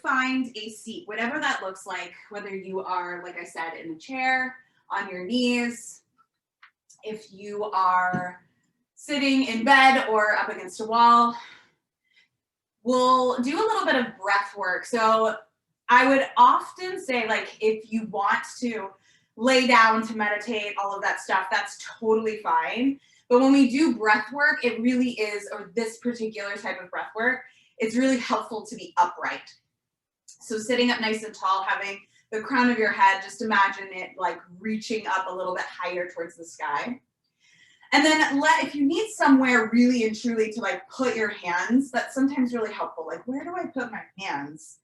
find a seat, whatever that looks like, whether you are, like I said, in a chair, on your knees, if you are sitting in bed or up against a wall. We'll do a little bit of breath work. So I would often say, like, if you want to lay down to meditate, all of that stuff, that's totally fine. But when we do breath work, it really is, or this particular type of breath work, it's really helpful to be upright. So sitting up nice and tall, having the crown of your head, just imagine it like reaching up a little bit higher towards the sky. And then if you need somewhere really and truly to like put your hands, that's sometimes really helpful. Like, where do I put my hands?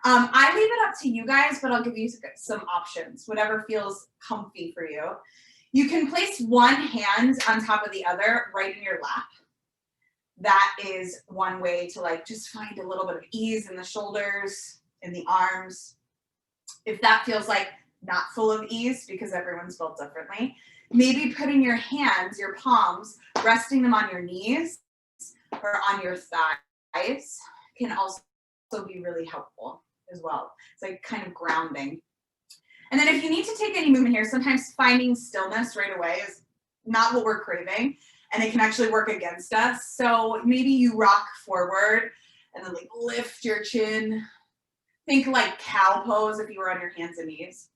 I leave it up to you guys, but I'll give you some options, whatever feels comfy for you. You can place one hand on top of the other right in your lap. That is one way to like just find a little bit of ease in the shoulders, in the arms. If that feels like not full of ease, because everyone's built differently, maybe putting your hands, your palms, resting them on your knees or on your thighs can also be really helpful as well. It's like kind of grounding. And then if you need to take any movement here, sometimes finding stillness right away is not what we're craving, and it can actually work against us. So maybe you rock forward and then like lift your chin. Think like cow pose if you were on your hands and knees.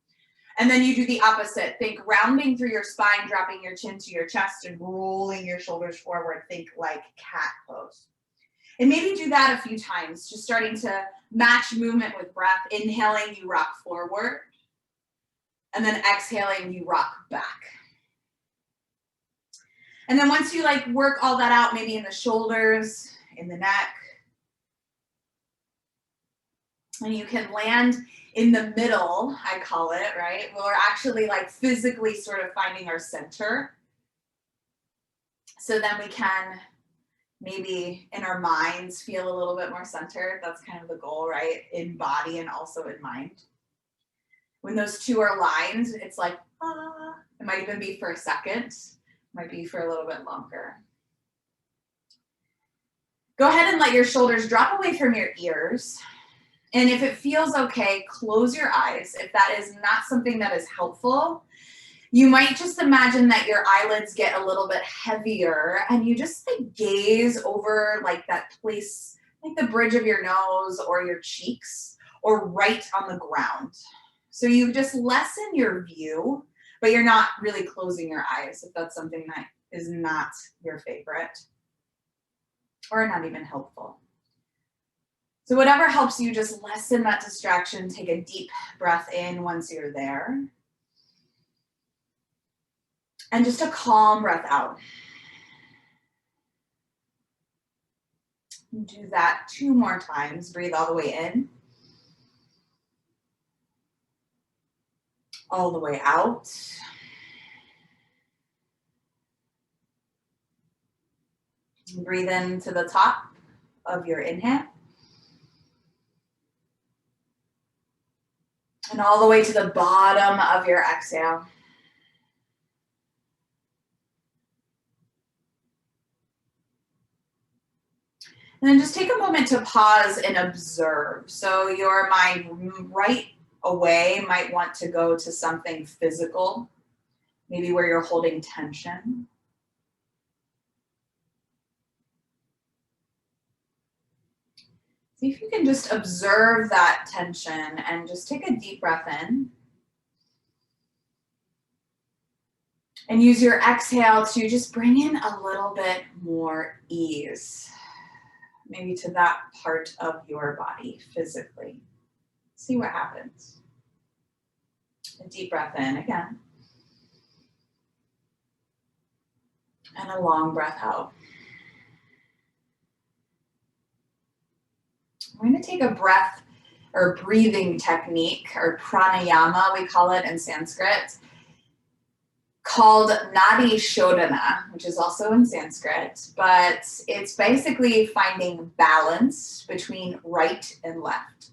And then you do the opposite. Think rounding through your spine, dropping your chin to your chest and rolling your shoulders forward. Think like cat pose. And maybe do that a few times, just starting to match movement with breath. Inhaling, you rock forward. And then exhaling, you rock back. And then once you like work all that out, maybe in the shoulders, in the neck, and you can land in the middle, I call it, right? We're actually like physically sort of finding our center. So then we can maybe in our minds feel a little bit more centered. That's kind of the goal, right? In body and also in mind. When those two are aligned, it's like, ah. It might even be for a second, might be for a little bit longer. Go ahead and let your shoulders drop away from your ears. And if it feels okay, close your eyes. If that is not something that is helpful, you might just imagine that your eyelids get a little bit heavier and you just like gaze over like that place, like the bridge of your nose or your cheeks or right on the ground. So you just lessen your view, but you're not really closing your eyes if that's something that is not your favorite or not even helpful. So whatever helps you just lessen that distraction, take a deep breath in once you're there. And just a calm breath out. Do that 2 more times. Breathe all the way in. All the way out. Breathe in to the top of your inhale. And all the way to the bottom of your exhale. And then just take a moment to pause and observe. So your mind right away might want to go to something physical, maybe where you're holding tension. See if you can just observe that tension and just take a deep breath in. And use your exhale to just bring in a little bit more ease, maybe to that part of your body physically. See what happens. A deep breath in again. And a long breath out. We're going to take a breath or breathing technique, or pranayama, we call it in Sanskrit, called Nadi Shodhana, which is also in Sanskrit, but it's basically finding balance between right and left.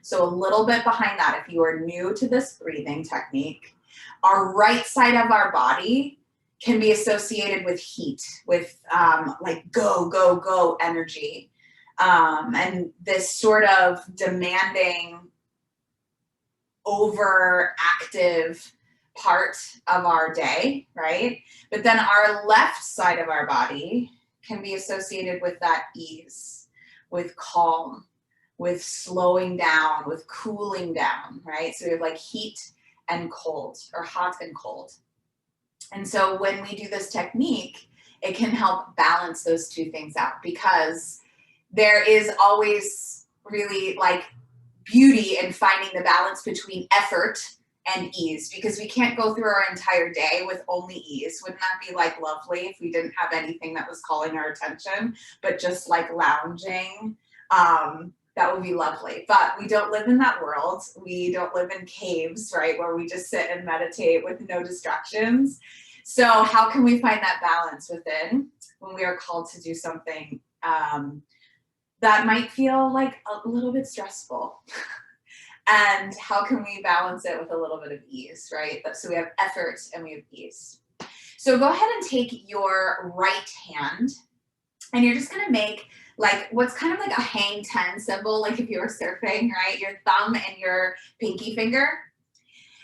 So a little bit behind that, if you are new to this breathing technique, our right side of our body can be associated with heat, with like go, go, go energy. and this sort of demanding, overactive part of our day, right? But then our left side of our body can be associated with that ease, with calm, with slowing down, with cooling down, right? So we have like heat and cold, or hot and cold. And so when we do this technique, it can help balance those two things out, because there is always really like beauty in finding the balance between effort and ease, because we can't go through our entire day with only ease. Wouldn't that be like lovely if we didn't have anything that was calling our attention, but just like lounging? That would be lovely. But we don't live in that world. We don't live in caves, right, where we just sit and meditate with no distractions. So how can we find that balance within when we are called to do something that might feel like a little bit stressful? And how can we balance it with a little bit of ease, right? So we have effort and we have ease. So go ahead and take your right hand, and you're just gonna make like what's kind of like a hang 10 symbol, like if you were surfing, right? Your thumb and your pinky finger.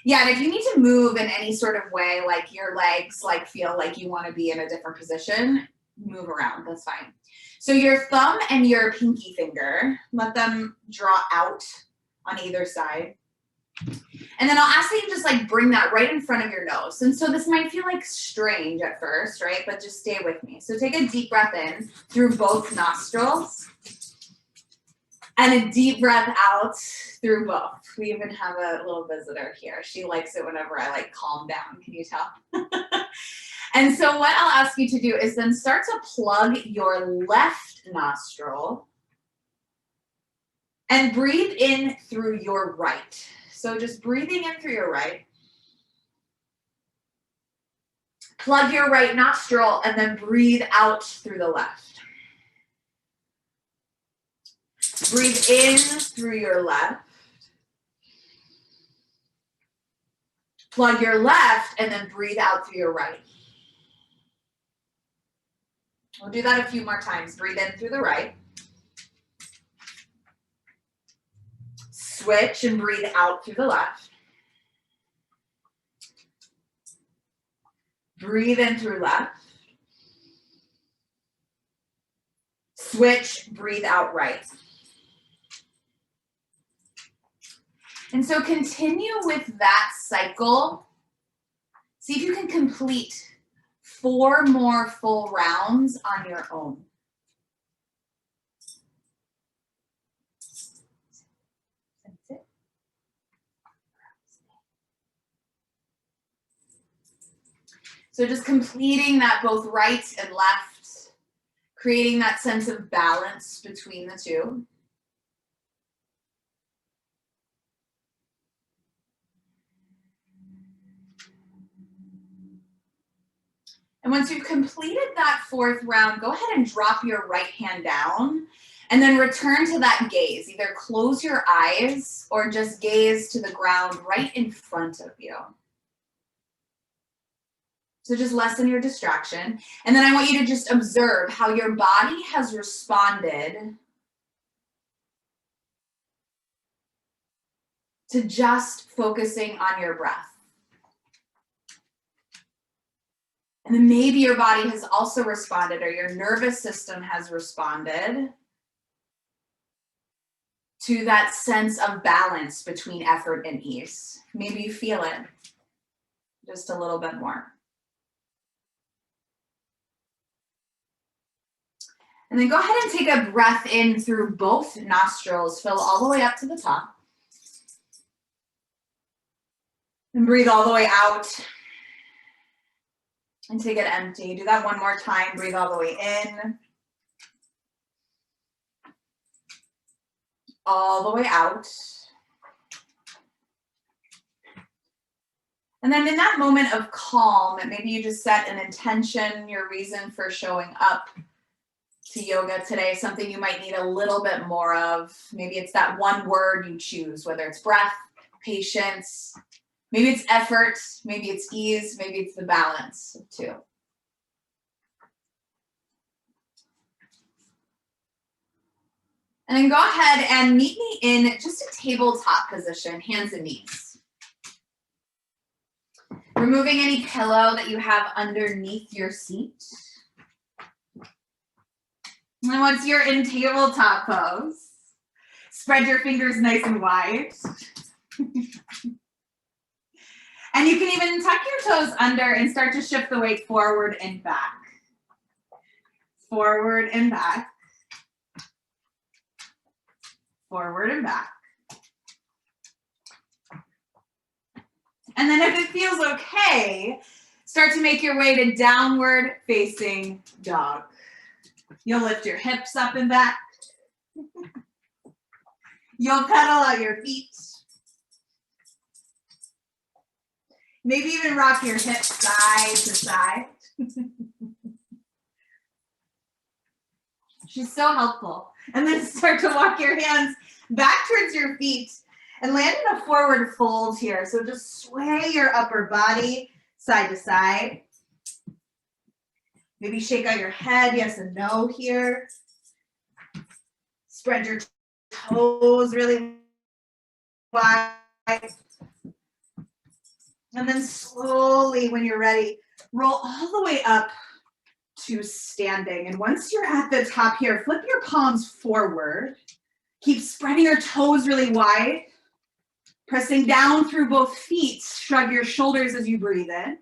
Yeah, and if you need to move in any sort of way, like your legs like feel like you want to be in a different position, move around, that's fine. So your thumb and your pinky finger, let them draw out on either side. And then I'll ask that you just like bring that right in front of your nose. And so this might feel like strange at first, right? But just stay with me. So take a deep breath in through both nostrils, and a deep breath out through both. We even have a little visitor here. She likes it whenever I like calm down. Can you tell? And so what I'll ask you to do is then start to plug your left nostril and breathe in through your right. So just breathing in through your right. Plug your right nostril and then breathe out through the left. Breathe in through your left. Plug your left and then breathe out through your right. We'll do that a few more times. Breathe in through the right. Switch and breathe out through the left. Breathe in through left. Switch, breathe out right. And so continue with that cycle. See if you can complete 4 more full rounds on your own. So just completing that both right and left, creating that sense of balance between the two. And once you've completed that 4th round, go ahead and drop your right hand down and then return to that gaze. Either close your eyes or just gaze to the ground right in front of you. So just lessen your distraction. And then I want you to just observe how your body has responded to just focusing on your breath. And then maybe your body has also responded, or your nervous system has responded to that sense of balance between effort and ease. Maybe you feel it just a little bit more. And then go ahead and take a breath in through both nostrils. Fill all the way up to the top. And breathe all the way out. And take it empty. Do that one more time. Breathe all the way in. All the way out. And then in that moment of calm, maybe you just set an intention, your reason for showing up to yoga today, something you might need a little bit more of. Maybe it's that one word you choose, whether it's breath, patience, maybe it's effort, maybe it's ease, maybe it's the balance of two. And then go ahead and meet me in just a tabletop position, hands and knees. Removing any pillow that you have underneath your seat. And once you're in tabletop pose, spread your fingers nice and wide. And you can even tuck your toes under and start to shift the weight forward and back. Forward and back. Forward and back. And then if it feels okay, start to make your way to downward facing dog. You'll lift your hips up and back. You'll pedal out your feet. Maybe even rock your hips side to side. She's so helpful. And then start to walk your hands back towards your feet and land in a forward fold here. So just sway your upper body side to side. Maybe shake out your head, yes and no here. Spread your toes really wide. And then slowly, when you're ready, roll all the way up to standing. And once you're at the top here, flip your palms forward. Keep spreading your toes really wide. Pressing down through both feet. Shrug your shoulders as you breathe in.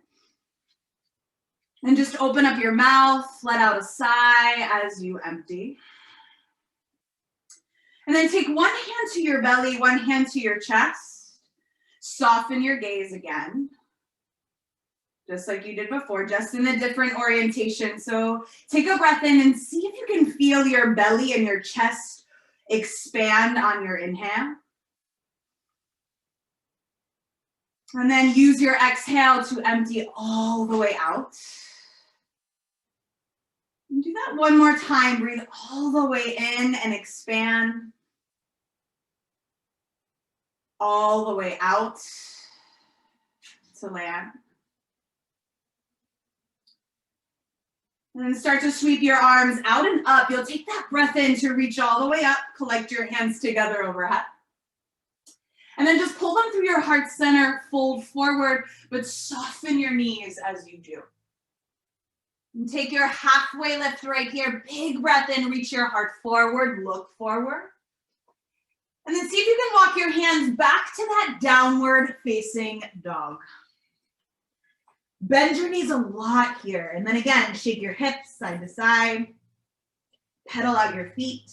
And just open up your mouth. Let out a sigh as you empty. And then take one hand to your belly, one hand to your chest. Soften your gaze again. Just like you did before, just in a different orientation. So take a breath in and see if you can feel your belly and your chest expand on your inhale. And then use your exhale to empty all the way out. And do that one more time. Breathe all the way in and expand. All the way out to land. And then start to sweep your arms out and up. You'll take that breath in to reach all the way up. Collect your hands together overhead. And then just pull them through your heart center, fold forward, but soften your knees as you do. And take your halfway lift right here. Big breath in, reach your heart forward, look forward. And then see if you can walk your hands back to that downward facing dog. Bend your knees a lot here. And then again, shake your hips side to side. Pedal out your feet.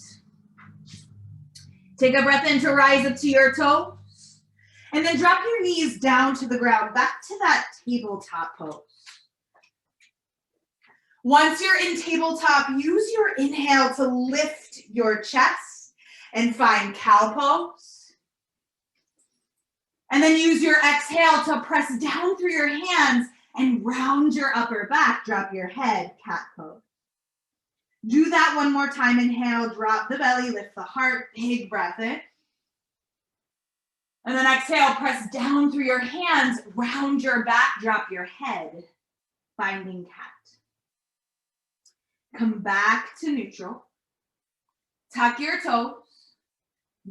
Take a breath in to rise up to your toes. And then drop your knees down to the ground, back to that tabletop pose. Once you're in tabletop, use your inhale to lift your chest and find cow pose. And then use your exhale to press down through your hands and round your upper back, drop your head, cat pose. Do that one more time. Inhale, drop the belly, lift the heart, big breath in. And then exhale, press down through your hands, round your back, drop your head, finding cat. Come back to neutral. Tuck your toes.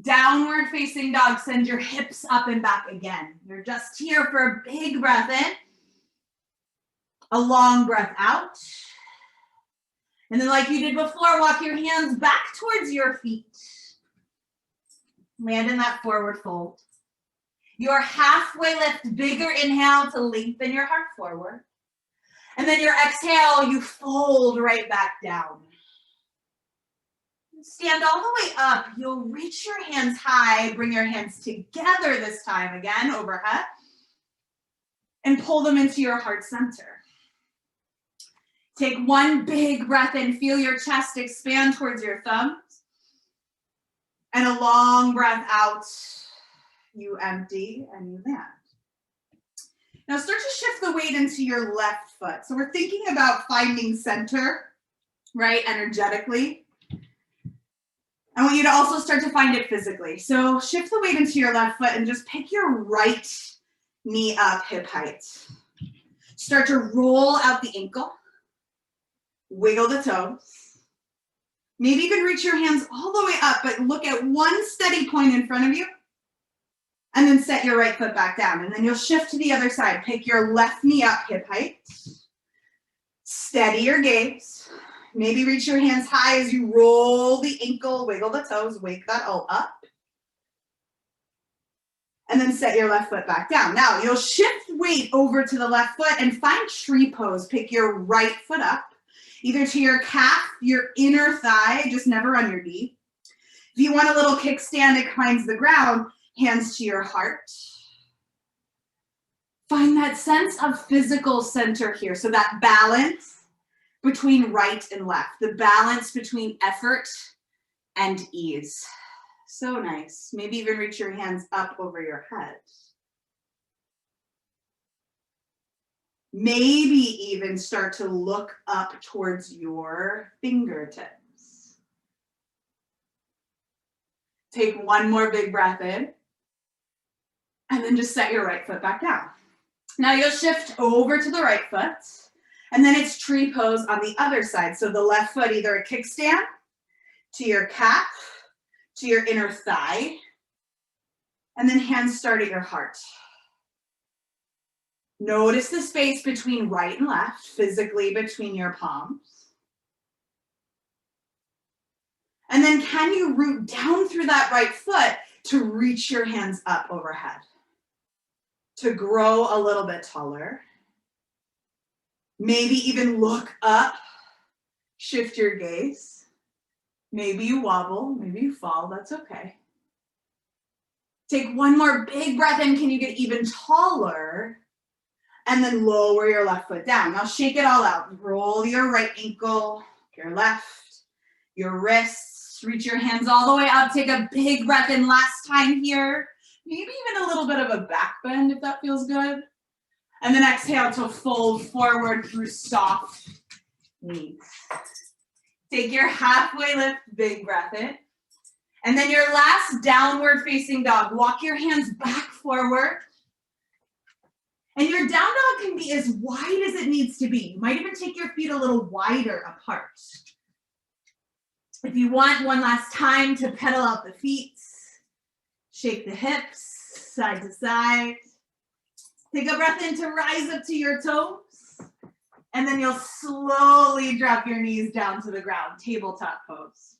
Downward facing dog, send your hips up and back again. You're just here for a big breath in. A long breath out. And then like you did before, walk your hands back towards your feet. Land in that forward fold. Your halfway lift, bigger inhale to lengthen your heart forward. And then your exhale, you fold right back down. Stand all the way up. You'll reach your hands high. Bring your hands together this time again, overhead. And pull them into your heart center. Take one big breath in. Feel your chest expand towards your thumbs. And a long breath out. You empty and you land. Now start to shift the weight into your left foot. So we're thinking about finding center, right, energetically. I want you to also start to find it physically. So shift the weight into your left foot and just pick your right knee up, hip height. Start to roll out the ankle. Wiggle the toes. Maybe you can reach your hands all the way up, but look at one steady point in front of you. And then set your right foot back down. And then you'll shift to the other side. Pick your left knee up, hip height. Steady your gaze. Maybe reach your hands high as you roll the ankle, wiggle the toes, wake that O up. And then set your left foot back down. Now you'll shift weight over to the left foot and find tree pose. Pick your right foot up, either to your calf, your inner thigh, just never on your knee. If you want a little kickstand, it finds the ground, hands to your heart. Find that sense of physical center here. So that balance between right and left, the balance between effort and ease. So nice. Maybe even reach your hands up over your head. Maybe even start to look up towards your fingertips. Take one more big breath in, and then just set your right foot back down. Now you'll shift over to the right foot, and then it's tree pose on the other side. So the left foot, either a kickstand to your calf, to your inner thigh, and then hands start at your heart. Notice the space between right and left, physically between your palms. And then can you root down through that right foot to reach your hands up overhead? To grow a little bit taller. Maybe even look up, shift your gaze. Maybe you wobble, maybe you fall, that's okay. Take one more big breath in. Can you get even taller? And then lower your left foot down. Now shake it all out. Roll your right ankle, your left, your wrists. Reach your hands all the way up. Take a big breath in last time here. Maybe even a little bit of a back bend if that feels good. And then exhale to fold forward through soft knees. Take your halfway lift, big breath in. And then your last downward facing dog. Walk your hands back forward. And your down dog can be as wide as it needs to be. You might even take your feet a little wider apart. If you want one last time to pedal out the feet, shake the hips side to side. Take a breath in to rise up to your toes. And then you'll slowly drop your knees down to the ground, tabletop pose.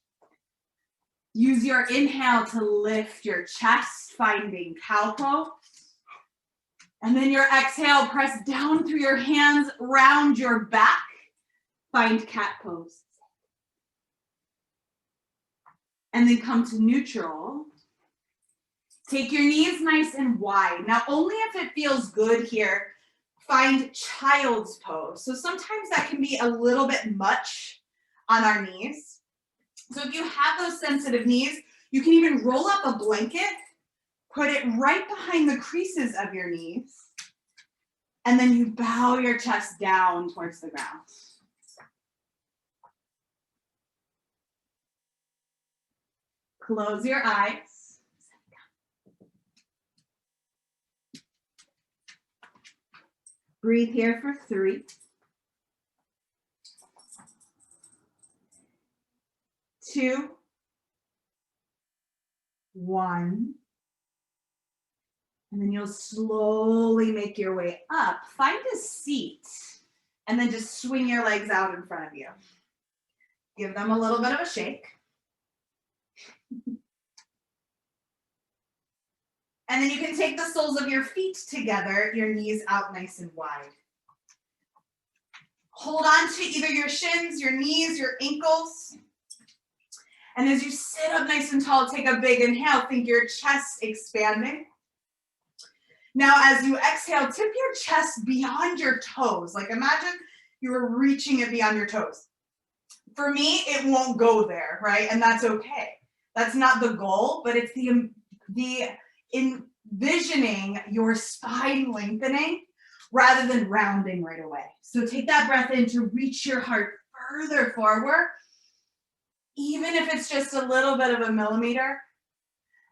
Use your inhale to lift your chest, finding cow pose. And then your exhale, press down through your hands, round your back, find cat pose. And then come to neutral. Take your knees nice and wide. Now, only if it feels good here, find child's pose. So sometimes that can be a little bit much on our knees. So if you have those sensitive knees, you can even roll up a blanket, put it right behind the creases of your knees, and then you bow your chest down towards the ground. Close your eyes. Breathe here for 3, 2, 1. And then you'll slowly make your way up. Find a seat and then just swing your legs out in front of you. Give them a little bit of a shake. And then you can take the soles of your feet together, your knees out nice and wide. Hold on to either your shins, your knees, your ankles. And as you sit up nice and tall, take a big inhale, think your chest expanding. Now, as you exhale, tip your chest beyond your toes. Like imagine you were reaching it beyond your toes. For me, it won't go there, right? And that's okay. That's not the goal, but it's the envisioning your spine lengthening rather than rounding right away. So take that breath in to reach your heart further forward, even if it's just a little bit of a millimeter.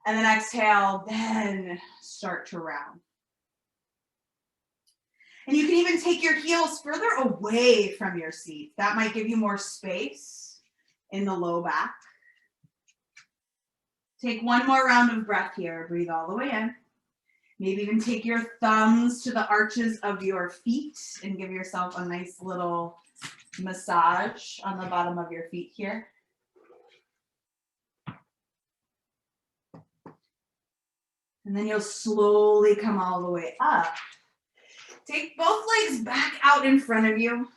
And then exhale, then start to round. And you can even take your heels further away from your seat. That might give you more space in the low back. Take one more round of breath here. Breathe all the way in. Maybe even take your thumbs to the arches of your feet and give yourself a nice little massage on the bottom of your feet here. And then you'll slowly come all the way up. Take both legs back out in front of you.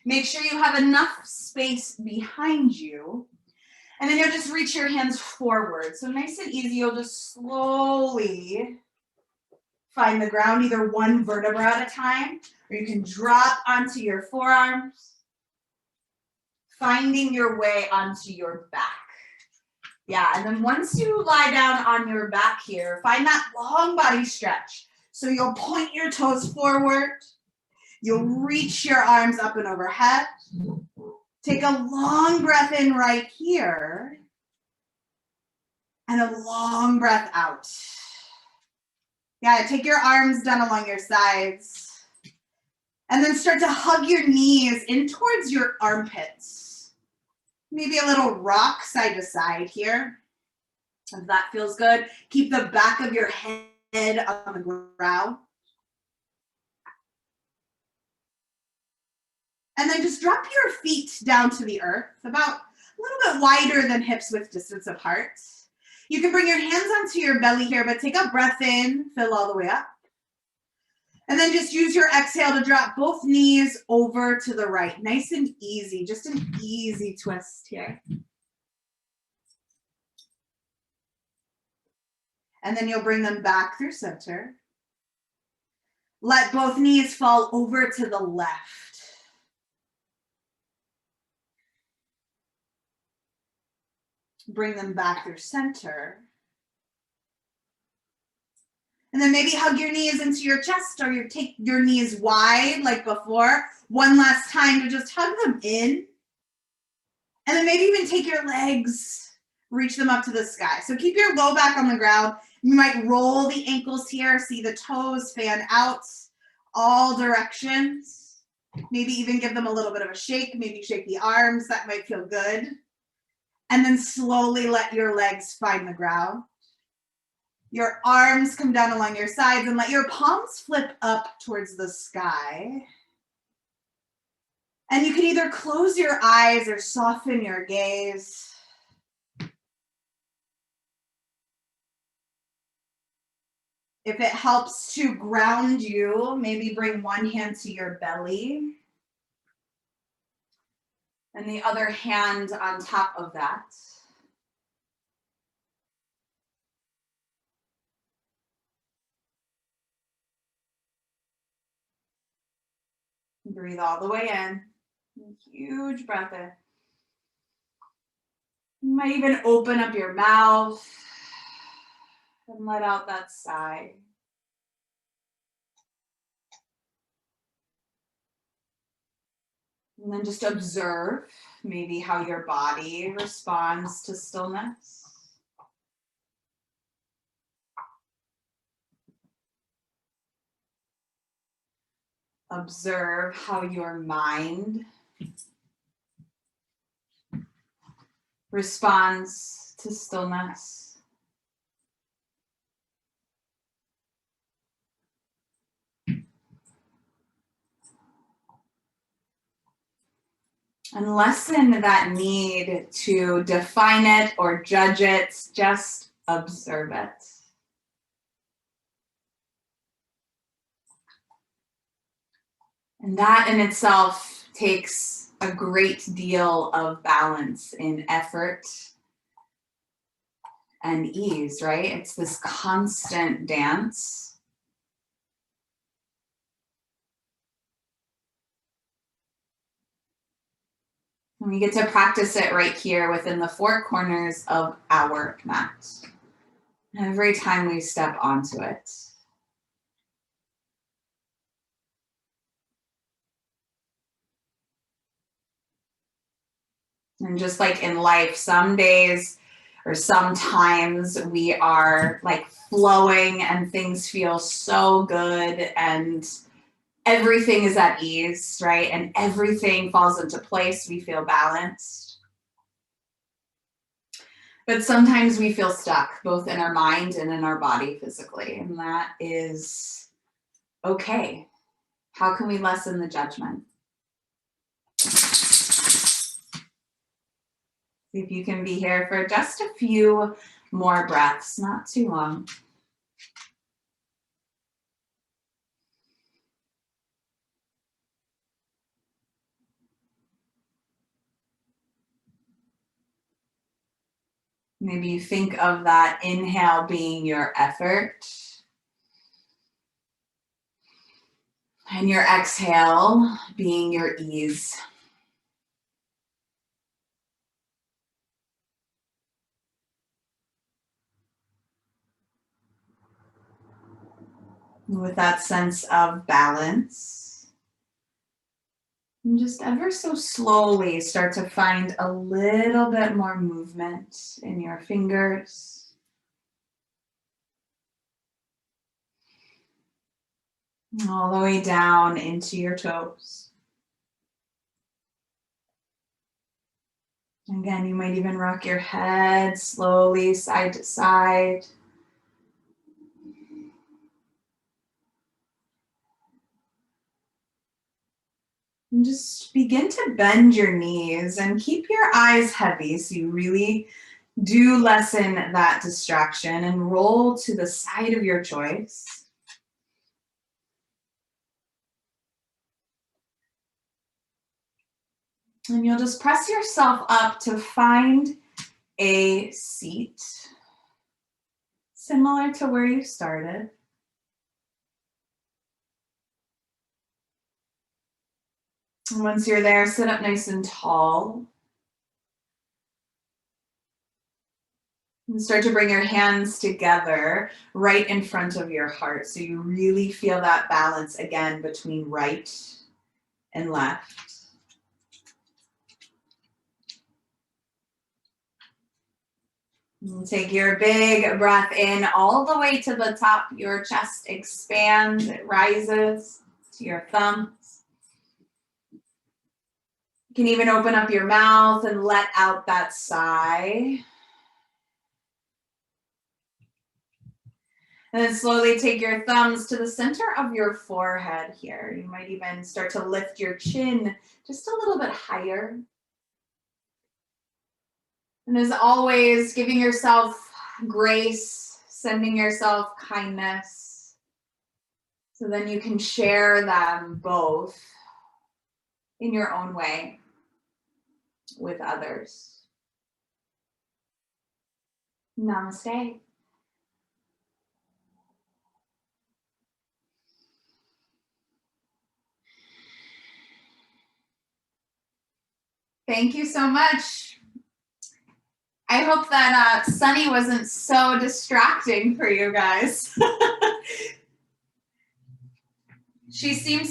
Make sure you have enough space behind you. And then you'll just reach your hands forward. So nice and easy, you'll just slowly find the ground, either one vertebra at a time, or you can drop onto your forearms, finding your way onto your back. Yeah, and then once you lie down on your back here, find that long body stretch. So you'll point your toes forward. You'll reach your arms up and overhead. Take a long breath in right here. And a long breath out. Yeah, take your arms down along your sides. And then start to hug your knees in towards your armpits. Maybe a little rock side to side here. If that feels good. Keep the back of your head on the ground. And then just drop your feet down to the earth, about a little bit wider than hips width distance apart. You can bring your hands onto your belly here, but take a breath in, fill all the way up. And then just use your exhale to drop both knees over to the right. Nice and easy, just an easy twist here. And then you'll bring them back through center. Let both knees fall over to the left. Bring them back through center. And then maybe hug your knees into your chest, or you take your knees wide like before. One last time to just hug them in. And then maybe even take your legs, reach them up to the sky. So keep your low back on the ground. You might roll the ankles here, see the toes fan out all directions. Maybe even give them a little bit of a shake, maybe shake the arms, that might feel good. And then slowly let your legs find the ground. Your arms come down along your sides and let your palms flip up towards the sky. And you can either close your eyes or soften your gaze. If it helps to ground you, maybe bring one hand to your belly and the other hand on top of that. Breathe all the way in. Huge breath in. You might even open up your mouth and let out that sigh. And then just observe maybe how your body responds to stillness. Observe how your mind responds to stillness. And lessen that need to define it or judge it, just observe it. And that in itself takes a great deal of balance in effort and ease, right? It's this constant dance. And we get to practice it right here within the four corners of our mat. Every time we step onto it. And just like in life, some days or sometimes we are like flowing and things feel so good and everything is at ease, right? And everything falls into place. We feel balanced. But sometimes we feel stuck, both in our mind and in our body physically, and that is okay. How can we lessen the judgment? See if you can be here for just a few more breaths, not too long. Maybe you think of that inhale being your effort and your exhale being your ease. With that sense of balance, and just ever so slowly start to find a little bit more movement in your fingers. All the way down into your toes. Again, you might even rock your head slowly side to side. And just begin to bend your knees and keep your eyes heavy so you really do lessen that distraction and roll to the side of your choice. And you'll just press yourself up to find a seat similar to where you started. And once you're there, sit up nice and tall. And start to bring your hands together right in front of your heart. So you really feel that balance again between right and left. And take your big breath in all the way to the top. Your chest expands, it rises to your thumbs. You can even open up your mouth and let out that sigh. And then slowly take your thumbs to the center of your forehead here. You might even start to lift your chin just a little bit higher. And as always, giving yourself grace, sending yourself kindness. So then you can share them both in your own way with others. Namaste. Thank you so much. I hope that Sunny wasn't so distracting for you guys. She seems